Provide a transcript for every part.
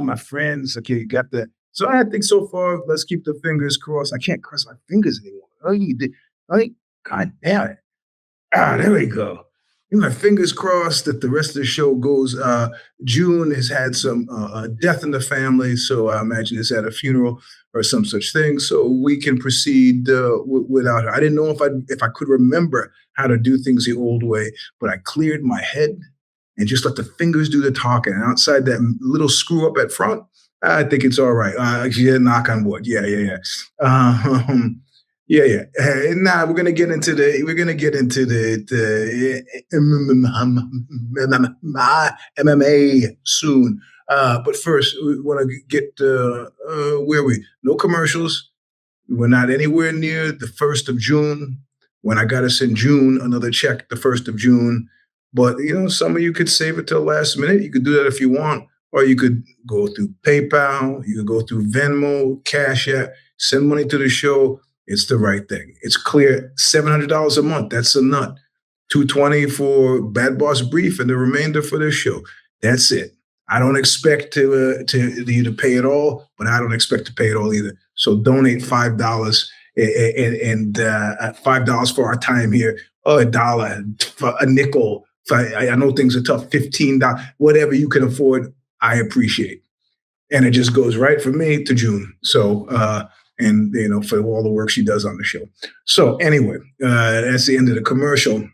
my friends. Okay, you got that. So I think so far, let's keep the fingers crossed. I can't cross my fingers anymore. God damn it. There we go. My fingers crossed that the rest of the show goes. June has had some death in the family, so I imagine it's at a funeral or some such thing, so we can proceed without her. I didn't know if I could remember how to do things the old way, but I cleared my head and just let the fingers do the talking. And outside that little screw up at front, I think it's all right. Yeah, knock on wood. Yeah. Yeah. Now we're gonna get into the MMA soon. But first, we want to get where are we? No commercials. We're not anywhere near the 1st of June when I got to send June another check the 1st of June. But, some of you could save it till last minute. You could do that if you want, or you could go through PayPal. You could go through Venmo, Cash App, send money to the show. It's the right thing. It's clear. $700 a month. That's a nut. $220 for Bad Boss Brief and the remainder for this show. That's it. I don't expect to you to pay it all, but I don't expect to pay it all either. So donate $5 and $5 for our time here, or $1, a nickel. I know things are tough. $15, whatever you can afford, I appreciate. And it just goes right for me to June. So, and for all the work she does on the show. So anyway, that's the end of the commercial.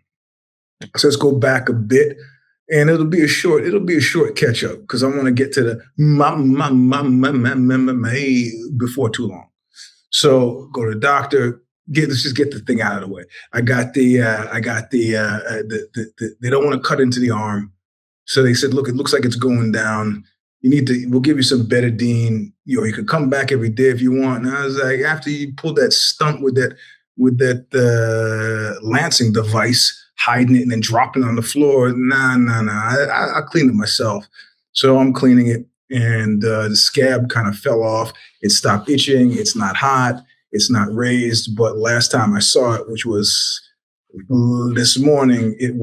So let's go back a bit, and it'll be a short catch up because I want to get to the before too long. So go to the doctor. Let's just get the thing out of the way. I got the they don't want to cut into the arm, so they said, look, it looks like it's going down. We'll give you some betadine. You could come back every day if you want. And I was like, after you pull that stunt with that lancing device, hiding it and then dropping it on the floor, nah. I'll clean it myself. So I'm cleaning it, and the scab kind of fell off. It stopped itching. It's not hot. It's not raised. But last time I saw it, which was this morning, it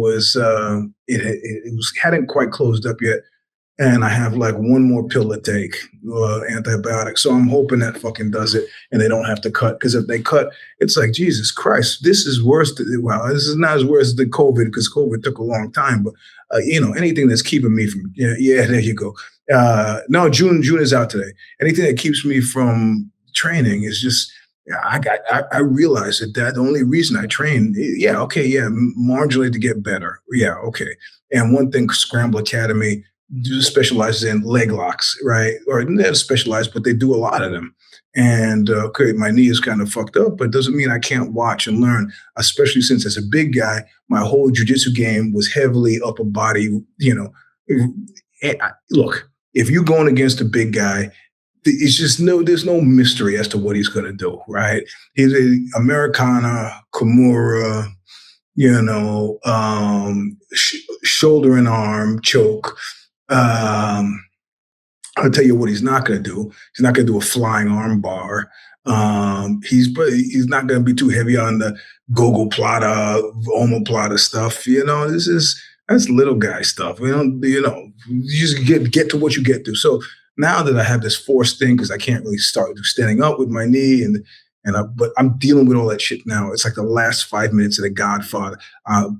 hadn't quite closed up yet. And I have like one more pill to take, antibiotic. So I'm hoping that fucking does it and they don't have to cut. Because if they cut, it's like, Jesus Christ, this is worse. This is not as worse as the COVID, because COVID took a long time. But, anything that's keeping me from, there you go. No, June is out today. Anything that keeps me from training is just, I realized that the only reason I train, marginally to get better. Yeah, okay. And one thing, Scramble Academy specializes in leg locks, right? Or not specialized, but they do a lot of them. And my knee is kind of fucked up, but it doesn't mean I can't watch and learn, especially since as a big guy, my whole jiu-jitsu game was heavily upper body, Look, if you're going against a big guy, it's just there's no mystery as to what he's going to do, right? He's a Americana, Kimura, shoulder and arm choke. I'll tell you what he's not going to do. He's not going to do a flying arm bar. He's not going to be too heavy on the gogoplata, omoplata stuff. That's little guy stuff. You just get to what you get to. So now that I have this forced thing, because I can't really start standing up with my knee, but I'm dealing with all that shit now. It's like the last 5 minutes of The Godfather.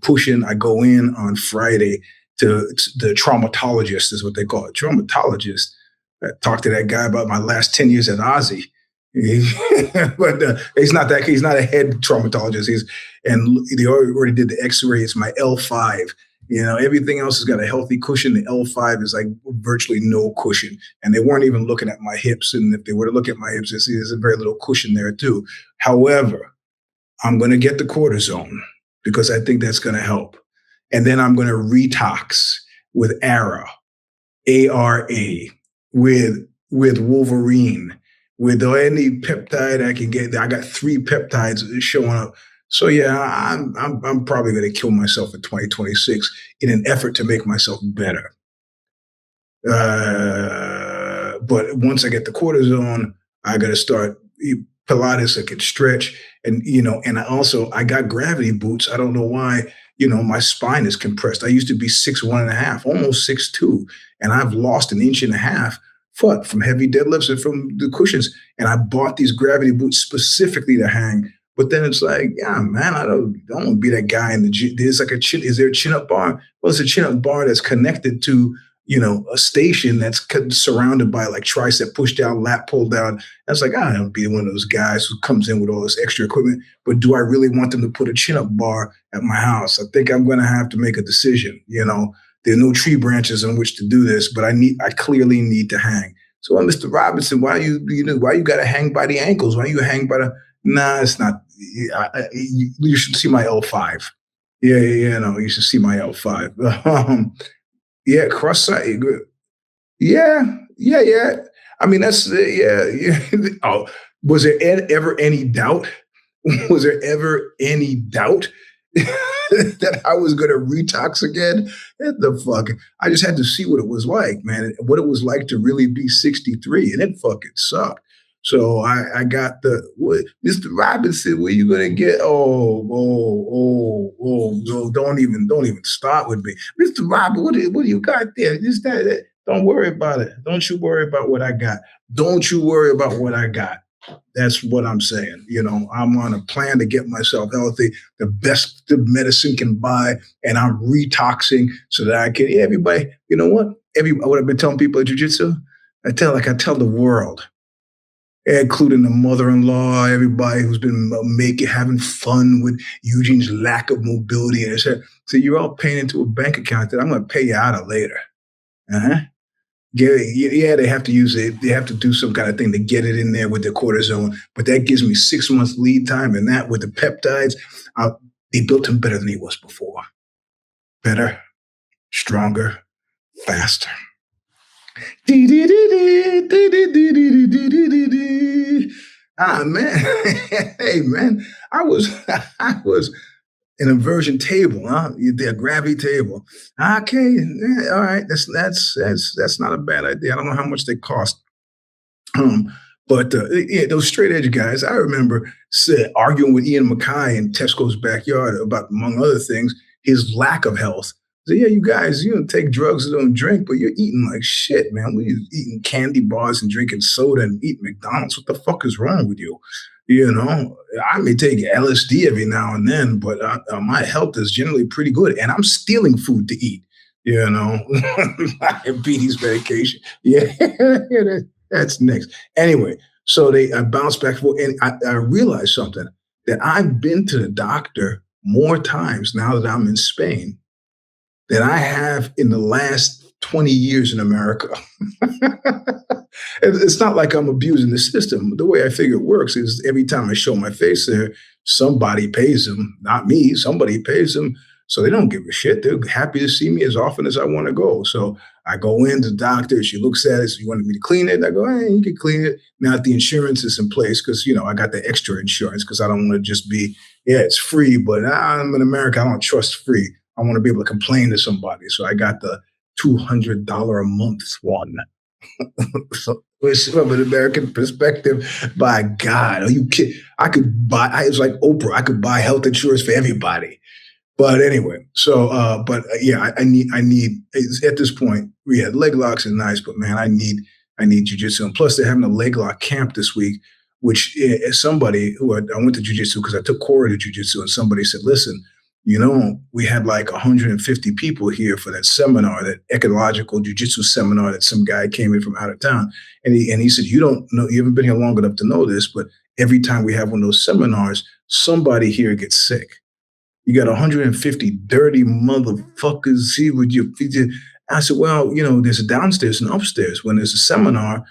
Pushing, I go in on Friday to the traumatologist, is what they call it. Traumatologist. I talked to that guy about my last 10 years at Aussie. But he's not a head traumatologist. They already did the x-ray. It's my L5. Everything else has got a healthy cushion. The L5 is like virtually no cushion. And they weren't even looking at my hips. And if they were to look at my hips, they see there's a very little cushion there too. However, I'm going to get the cortisone because I think that's going to help. And then I'm going to retox with ARA, A-R-A, with Wolverine, with any peptide I can get. I got 3 peptides showing up. So yeah, I'm probably going to kill myself in 2026 in an effort to make myself better. But once I get the cortisone, I got to start Pilates. I can stretch, and I got gravity boots. I don't know why. My spine is compressed. I used to be 6'1.5", almost 6'2", and I've lost 1.5 inches from heavy deadlifts and from the cushions. And I bought these gravity boots specifically to hang. But then it's like, yeah, man, I don't want to be that guy in the gym. There's like a chin. Is there a chin up bar? Well, it's a chin up bar that's connected to, a station that's surrounded by like tricep push down, lat pull down. That's like, I don't be one of those guys who comes in with all this extra equipment. But do I really want them to put a chin up bar at my house? I think I'm going to have to make a decision. There are no tree branches on which to do this, but I clearly need to hang. So, Mr. Robinson, why you got to hang by the ankles? Why you hang by the? Nah, it's not. You should see my L5. Yeah. No, you should see my L5. Yeah, cross side. Yeah. I mean, that's yeah. Oh, was there ever any doubt? Was there ever any doubt that I was going to retox again? What the fuck? I just had to see what it was like, man. What it was like to really be 63, and it fucking sucked. So I got Mr. Robinson, where you gonna get? No, don't even start with me, Mr. Robinson. What do you got there? Just that. Don't worry about it. Don't you worry about what I got. Don't you worry about what I got. That's what I'm saying. I'm on a plan to get myself healthy, the best the medicine can buy, and I'm retoxing so that I can. Yeah, everybody, you know what? What I've been telling people at jiu-jitsu, I tell the world, including the mother-in-law, everybody who's been having fun with Eugene's lack of mobility and so you're all paying into a bank account that I'm going to pay you out of later. Uh-huh. Yeah, they have to use it. They have to do some kind of thing to get it in there with the cortisone, but that gives me 6 months lead time, and that with the peptides, they built him better than he was before. Better, stronger, faster. Ah, man. Hey, man, I was an inversion table, huh? A gravity table. Okay, all right. That's not a bad idea. I don't know how much they cost. But those straight edge guys, I remember arguing with Ian Mackay in Tesco's backyard about, among other things, his lack of health. So yeah, you guys, you don't take drugs and don't drink, but you're eating like shit, man. We're eating candy bars and drinking soda and eating McDonald's. What the fuck is wrong with you? I may take LSD every now and then, but my health is generally pretty good, and I'm stealing food to eat. Diabetes medication. Yeah, that's next. Anyway, so I bounced back and forth, and I realized something, that I've been to the doctor more times now that I'm in Spain than I have in the last 20 years in America. It's not like I'm abusing the system. The way I figure it works is every time I show my face there, somebody pays them, not me, somebody pays them. So they don't give a shit. They're happy to see me as often as I want to go. So I go in to the doctor. She looks at it. So you wanted me to clean it? I go, hey, you can clean it. Now the insurance is in place because, I got the extra insurance because I don't want to just be, it's free, but I'm in America. I don't trust free. I want to be able to complain to somebody. So I got the $200 a month one. So, from an American perspective, by God, are you kidding? It's like Oprah. I could buy health insurance for everybody. But anyway, so, yeah, I need, at this point, leg locks are nice, but man, I need jujitsu. And plus they're having a leg lock camp this week, which somebody I went to jujitsu because I took Corey to jujitsu, and somebody said, listen, we had like 150 people here for that seminar, that ecological jujitsu seminar that some guy came in from out of town. And he said, you don't know, you haven't been here long enough to know this, but every time we have one of those seminars, somebody here gets sick. You got 150 dirty motherfuckers here with your feet. I said, well, there's a downstairs and upstairs. When there's a seminar,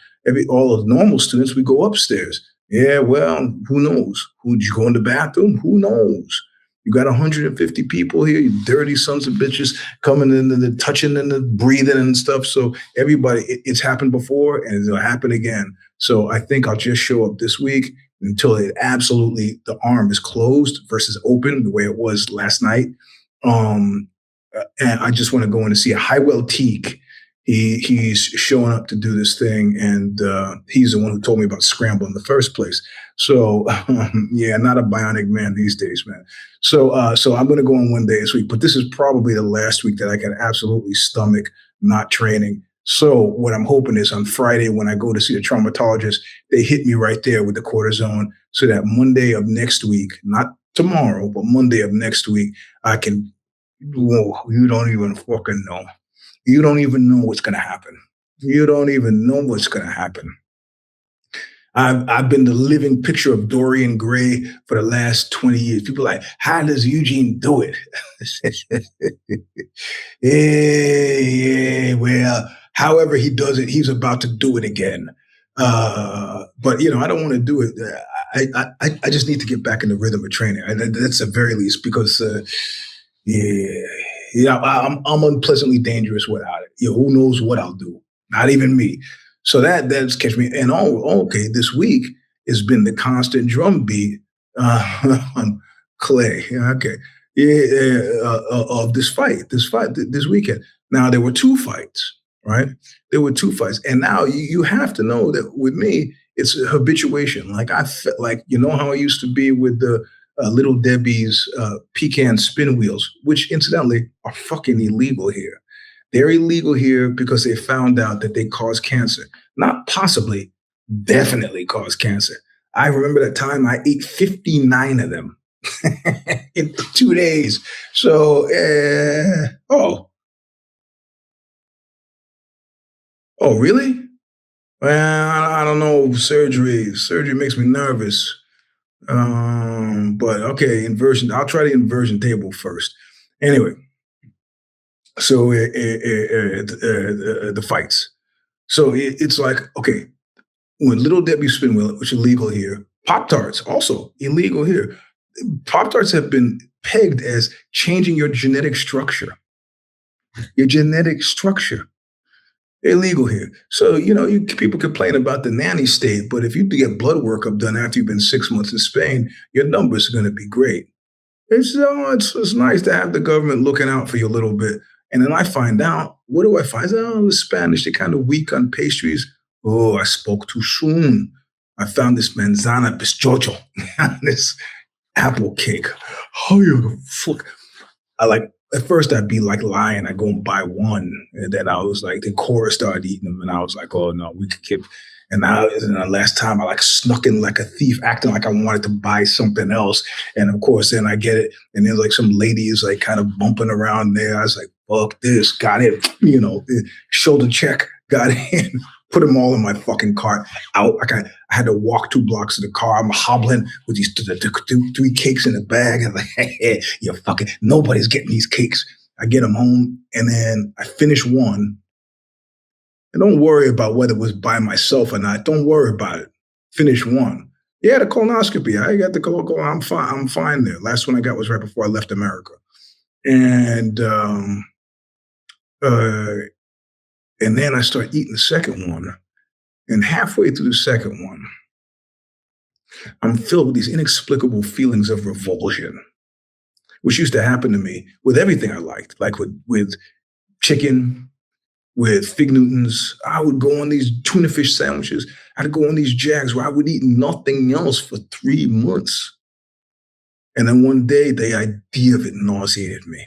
all of the normal students, we go upstairs. Yeah, well, who knows? Would you go in the bathroom? Who knows? You got 150 people here, you dirty sons of bitches coming in and touching and breathing and stuff. So everybody, it's happened before and it'll happen again. So I think I'll just show up this week until the arm is closed versus open the way it was last night. And I just want to go in and see a Highwell Teague. He's showing up to do this thing, and he's the one who told me about Scramble in the first place. So yeah, not a bionic man these days, man. So I'm going to go on one day this week, but this is probably the last week that I can absolutely stomach not training. So what I'm hoping is on Friday when I go to see the traumatologist, they hit me right there with the cortisone so that Monday of next week, not tomorrow, but Monday of next week, I can, whoa, you don't even fucking know. You don't even know what's going to happen. You don't even know what's going to happen. I've been the living picture of Dorian Gray for the last 20 years. People are like, how does Eugene do it? Yeah, well, however he does it, he's about to do it again. But I don't want to do it. I just need to get back in the rhythm of training. That's the very least because yeah, I'm unpleasantly dangerous without it. Who knows what I'll do? Not even me. So that's catch me. And okay, this week has been the constant drumbeat on Clay. Yeah, okay, yeah, of this weekend. Now there were two fights, right? There were two fights, and now you have to know that with me, it's habituation. Like I felt like how I used to be with the Little Debbie's pecan spin wheels, which incidentally are fucking illegal here. They're illegal here because they found out that they cause cancer. Not possibly, definitely cause cancer. I remember that time I ate 59 of them in 2 days. So, oh, really? Well, I don't know. Surgery makes me nervous. But okay, inversion. I'll try the inversion table first. Anyway, so the fights. So it's like, okay, when Little Debbie spin wheel, which is illegal here, Pop Tarts also illegal here. Pop Tarts have been pegged as changing your genetic structure. Your genetic structure illegal here. So people complain about the nanny state, but if you get blood workup done after you've been 6 months in Spain, your numbers are going to be great. It's nice to have the government looking out for you a little bit. And then I find out, what do I find? Oh, the Spanish, they're kind of weak on pastries. Oh, I spoke too soon. I found this manzana bizcocho, this apple cake. Oh, you fuck. I like, at first I'd be like lying. I'd go and buy one. And then I was like, then Cora started eating them. And I was like, oh no, we could keep. And the last time I like snuck in like a thief, acting like I wanted to buy something else. And of course, then I get it. And there's like some ladies like kind of bumping around there. I was like, fuck this, got it. Shoulder check, got in, put them all in my fucking cart out. Like I had to walk 2 blocks to the car. I'm hobbling with these 3 cakes in a bag. And like, hey, you're fucking, nobody's getting these cakes. I get them home and then I finish one. And don't worry about whether it was by myself or not. Don't worry about it. Finish one. Yeah, the colonoscopy. I got the colon. I'm fine. I'm fine there. Last one I got was right before I left America. And then I start eating the second one. And halfway through the second one, I'm filled with these inexplicable feelings of revulsion, which used to happen to me with everything I liked, like with chicken, with Fig Newtons. I would go on these tuna fish sandwiches. I'd go on these jags where I would eat nothing else for 3 months. And then one day, the idea of it nauseated me.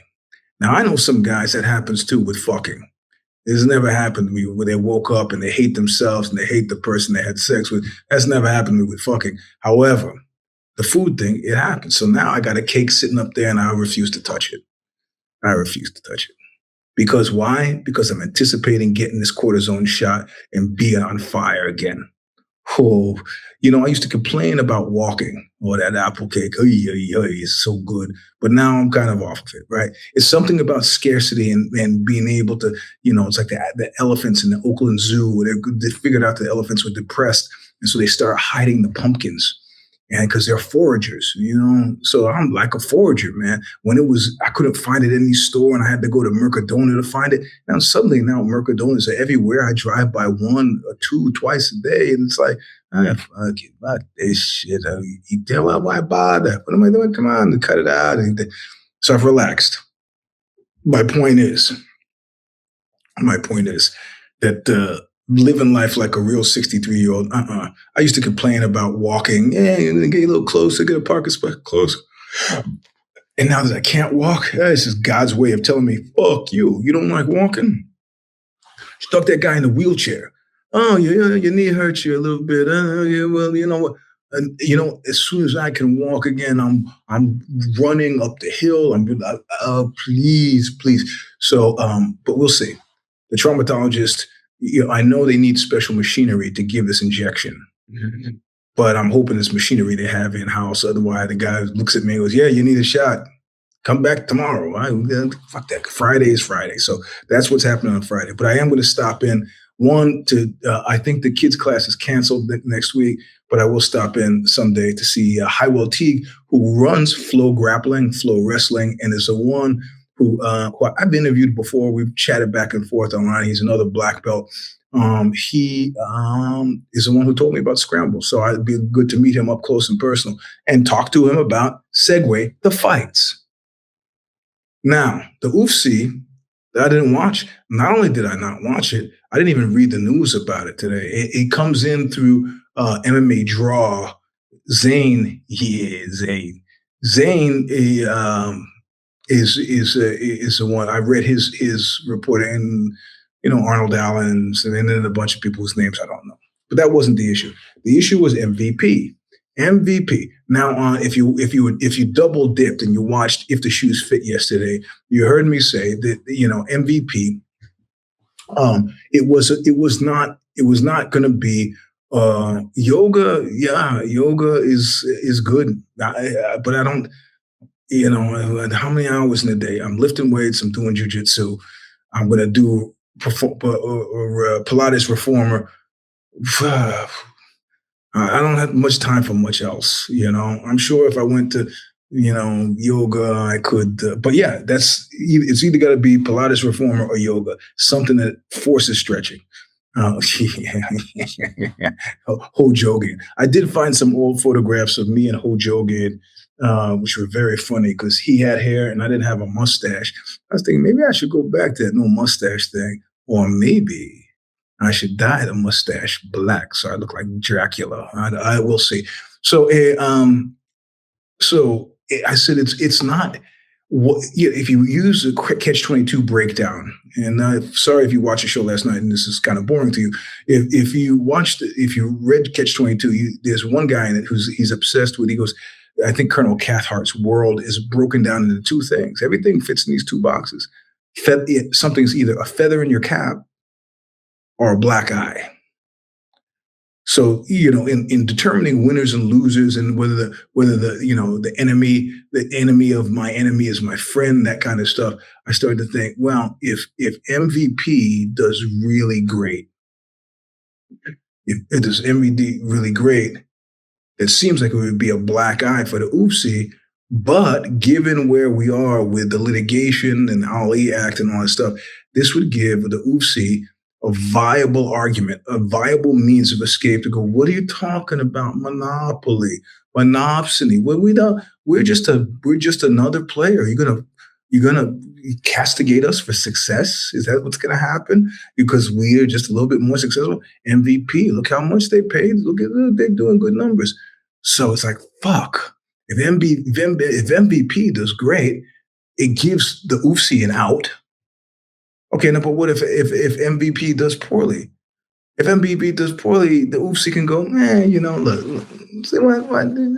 Now, I know some guys that happens too with fucking. This never happened to me where they woke up and they hate themselves and they hate the person they had sex with. That's never happened to me with fucking. However, the food thing, it happens. So now I got a cake sitting up there and I refuse to touch it. I refuse to touch it. Because why? Because I'm anticipating getting this cortisone shot and being on fire again. Oh, I used to complain about walking or that apple cake. It's so good. But now I'm kind of off of it, right? It's something about scarcity and being able to, it's like the elephants in the Oakland Zoo. They figured out the elephants were depressed. And so they start hiding the pumpkins. And because they're foragers, so I'm like a forager, man. When I couldn't find it in any store and I had to go to Mercadona to find it. Now suddenly Mercadonas are everywhere. I drive by 1 or 2 twice a day. And it's like, fuck this shit. Why bother? What am I doing? Come on, cut it out. So I've relaxed. My point is that living life like a real 63-year-old. I used to complain about walking. Yeah, get a little closer, get a parking spot closer. And now that I can't walk, this is God's way of telling me, fuck you. You don't like walking? Stuck that guy in the wheelchair. Oh, your knee hurts you a little bit. Yeah, well, you know what? And as soon as I can walk again, I'm running up the hill. Please, please. So, but we'll see. The traumatologist, I know they need special machinery to give this injection. But I'm hoping it's machinery they have in house. Otherwise, the guy looks at me and goes, "Yeah, you need a shot. Come back tomorrow." Fuck that. Friday is Friday. So that's what's happening on Friday. But I am going to stop in. I think the kids' class is canceled next week, but I will stop in someday to see Highwell Teague, who runs Flow Grappling, Flow Wrestling, and is the one who I've interviewed before. We've chatted back and forth online. He's another black belt. He is the one who told me about Scramble. So it'd be good to meet him up close and personal and talk to him about Segway, the fights. Now, the UFC that I didn't watch, not only did I not watch it, I didn't even read the news about it today. It comes in through MMA Draw. Zane, Zane is the one. I read his report, and Arnold Allen's, and then a bunch of people whose names I don't know. But that wasn't the issue. The issue was MVP. MVP. Now, if you double dipped and you watched If the Shoes Fit yesterday, you heard me say that MVP. It was not going to be yoga. Yeah, yoga is good, but I don't. How many hours in a day? I'm lifting weights. I'm doing jujitsu. I'm going to do Pilates reformer. I don't have much time for much else. I'm sure if I went to, yoga, I could. But yeah, it's either got to be Pilates reformer or yoga, something that forces stretching. Hojogan. I did find some old photographs of me and Hojogan, which were very funny because he had hair and I didn't have a mustache. I was thinking maybe I should go back to that no mustache thing, or maybe I should dye the mustache black so I look like Dracula. I will see. So, I said it's not. If you use a Catch-22 breakdown, and sorry if you watched the show last night and this is kind of boring to you. If you read Catch-22, there's one guy in it he's obsessed with. He goes, I think Colonel Cathhart's world is broken down into two things. Everything fits in these two boxes. Something's either a feather in your cap or a black eye. So, in determining winners and losers, and whether the enemy of my enemy is my friend, that kind of stuff, I started to think, well, if MVP does really great, if it does MVP really great, it seems like it would be a black eye for the UFC. But given where we are with the litigation and the Ali Act and all that stuff, this would give the UFC a viable argument, a viable means of escape to go, what are you talking about? Monopoly, monopsony. Well, we're just another player. You're gonna castigate us for success? Is that what's gonna happen? Because we are just a little bit more successful? MVP, look how much they paid. Look at they're doing good numbers. So it's like, fuck. If MVP does great, it gives the UFC an out. Okay, no, but what if MVP does poorly? If MVP does poorly, the UFC can go, look, see what do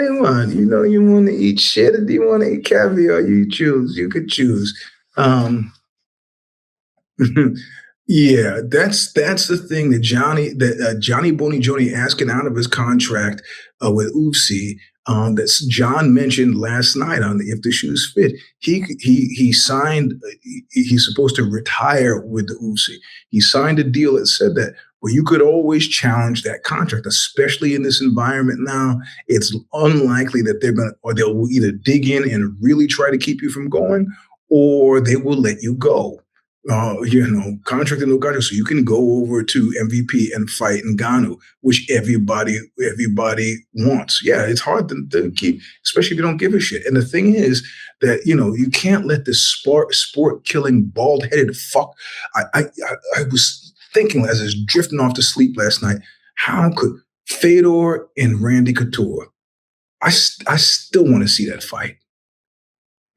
you want? You want to eat shit or do you want to eat caviar? You choose. You could choose. Yeah, that's the thing that Johnny Boney Joni asking out of his contract with UFC. That John mentioned last night on the If the Shoes Fit. He signed. He's supposed to retire with the UFC. He signed a deal that said that. Well, you could always challenge that contract, especially in this environment now. It's unlikely that they'll either dig in and really try to keep you from going, or they will let you go. Contract and no contract, so you can go over to MVP and fight Ngannou, which everybody wants. Yeah, it's hard to keep, especially if you don't give a shit. And the thing is that you can't let this sport killing bald headed fuck. I was thinking as I was drifting off to sleep last night, how could Fedor and Randy Couture? I still want to see that fight.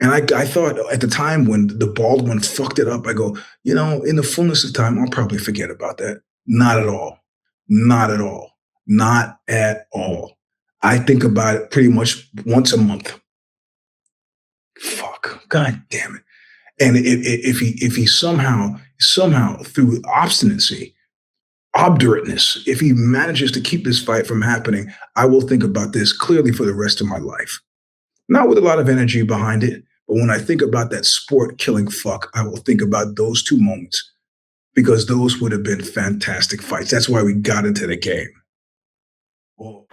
And I thought at the time when the bald one fucked it up, I go, in the fullness of time, I'll probably forget about that. Not at all. Not at all. Not at all. I think about it pretty much once a month. Fuck. God damn it. And if he somehow through obdurateness, if he manages to keep this fight from happening, I will think about this clearly for the rest of my life. Not with a lot of energy behind it, but when I think about that sport killing fuck, I will think about those two moments because those would have been fantastic fights. That's why we got into the game. Oh.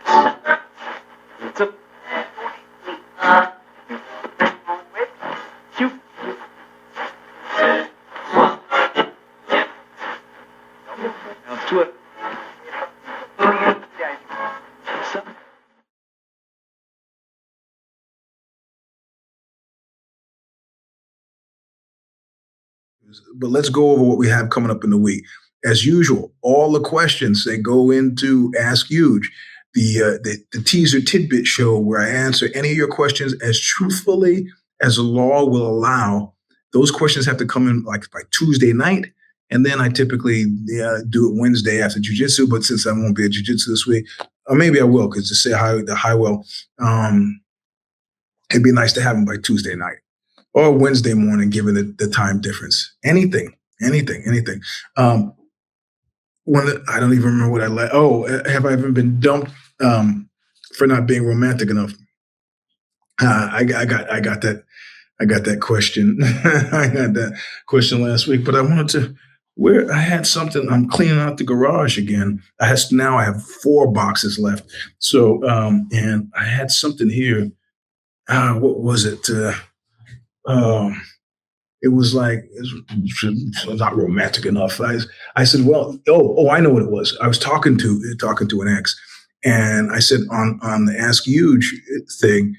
But let's go over what we have coming up in the week. As usual, all the questions that go into Ask Huge, the teaser tidbit show where I answer any of your questions as truthfully as the law will allow. Those questions have to come in like by Tuesday night. And then I typically do it Wednesday after jiu-jitsu. But since I won't be at jiu-jitsu this week, or maybe I will, because to say hi, it'd be nice to have them by Tuesday night or Wednesday morning, given the time difference. Anything. I don't even remember what I like. Oh, have I ever been dumped for not being romantic enough? I got that question. I got that question last week, but I wanted to. Where I had something, I'm cleaning out the garage again. I have 4 boxes left. So, and I had something here. What was it? It was like it's not romantic enough. I said, well, I know what it was. I was talking to an ex, and I said on the Ask Huge thing,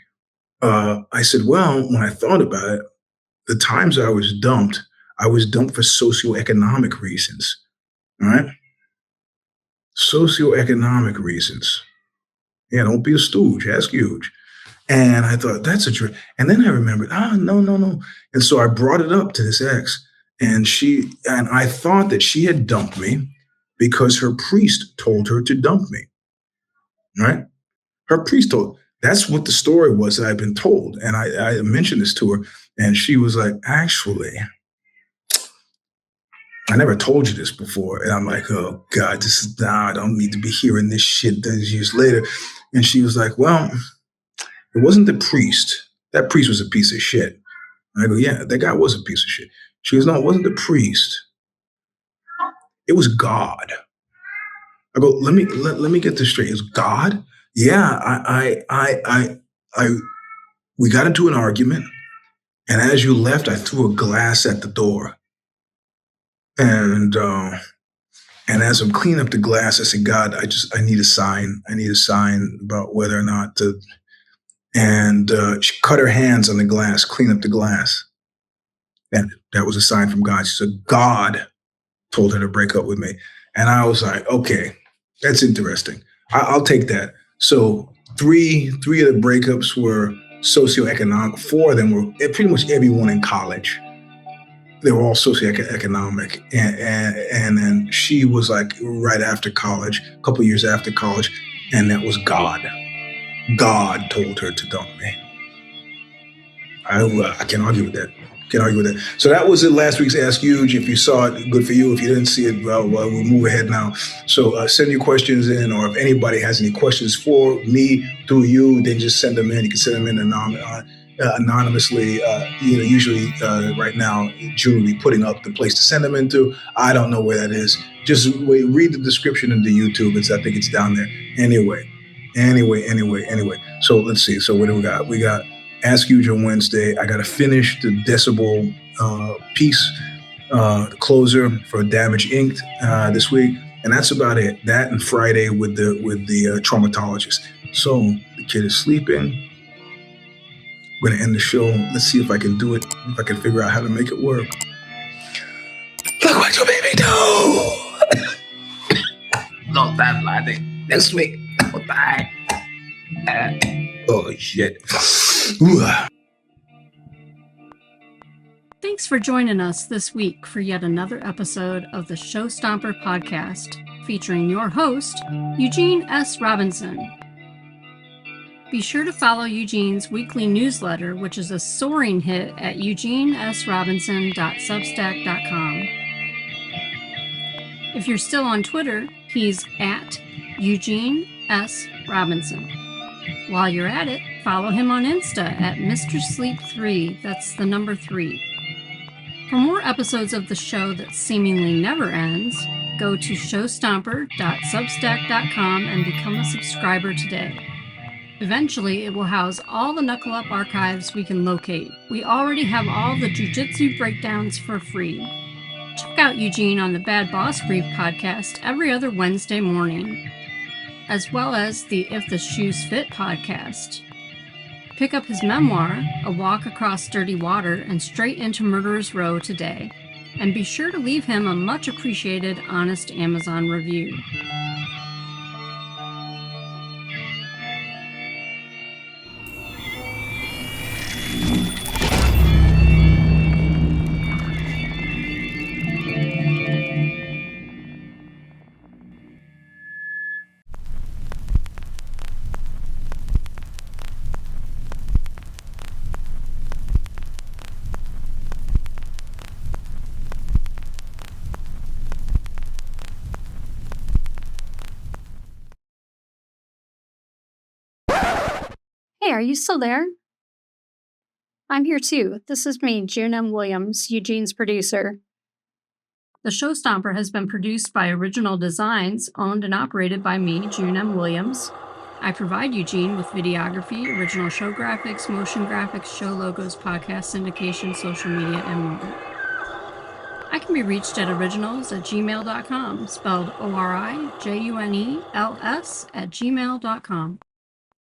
I said, well, when I thought about it, the times I was dumped for socioeconomic reasons. All right, socioeconomic reasons. Yeah, don't be a stooge. Ask Huge. And I thought, that's a trick. And then I remembered, no. And so I brought it up to this ex, and I thought that she had dumped me because her priest told her to dump me. Right? Her priest that's what the story was that I'd been told. And I mentioned this to her, and she was like, actually, I never told you this before. And I'm like, oh God, I don't need to be hearing this shit years later. And she was like, well, it wasn't the priest. That priest was a piece of shit. I go, yeah, that guy was a piece of shit. She goes, no, it wasn't the priest. It was God. I go, let me get this straight. It's God? Yeah, we got into an argument, and as you left, I threw a glass at the door. And as I'm cleaning up the glass, I said, God, I need a sign. I need a sign about whether or not to. And she cut her hands on the glass, clean up the glass. And that was a sign from God. She said, God told her to break up with me. And I was like, okay, that's interesting. I'll take that. So three of the breakups were socioeconomic. 4 of them were pretty much everyone in college. They were all socioeconomic. And then she was like right after college, a couple of years after college. And that was God. God told her to dump me. I can't argue with that. So that was it. Last week's Ask Huge. If you saw it, good for you. If you didn't see it, well, we'll move ahead now. So send your questions in, or if anybody has any questions for me through you, then just send them in. You can send them in anonymously. Usually right now, June will be putting up the place to send them into. I don't know where that is. Just read the description into YouTube. I think it's down there. Anyway. So let's see. So what do we got? We got Ask Huge on Wednesday. I got to finish the Decibel piece, the closer for Damage Inc. This week, and that's about it. That and Friday with the traumatologist. So the kid is sleeping. We're gonna end the show. Let's see if I can do it. If I can figure out how to make it work. Look what your baby do. No time, I think next week. Bye. Oh shit. Ooh. Thanks for joining us this week for yet another episode of the Show Stomper podcast, featuring your host, Eugene S. Robinson. Be sure to follow Eugene's weekly newsletter, which is a soaring hit at eugenesrobinson.substack.com. If you're still on Twitter, he's at Eugene S. Robinson. While you're at it, follow him on Insta at Mr. Sleep 3, that's the number 3. For more episodes of the show that seemingly never ends, go to showstomper.substack.com and become a subscriber today. Eventually, it will house all the Knuckle Up archives we can locate. We already have all the jujitsu breakdowns for free. Check out Eugene on the Bad Boss Brief podcast every other Wednesday morning, as well as the If the Shoes Fit podcast. Pick up his memoir, A Walk Across Dirty Water and Straight into Murderer's Row today, and be sure to leave him a much appreciated honest Amazon review. Hey, are you still there? I'm here too. This is me, June M. Williams, Eugene's producer. The Show Stomper has been produced by Original Designs, owned and operated by me, June M. Williams. I provide Eugene with videography, original show graphics, motion graphics, show logos, podcast syndication, social media, and more. I can be reached at originals@gmail.com, spelled ORIJUNELS @gmail.com.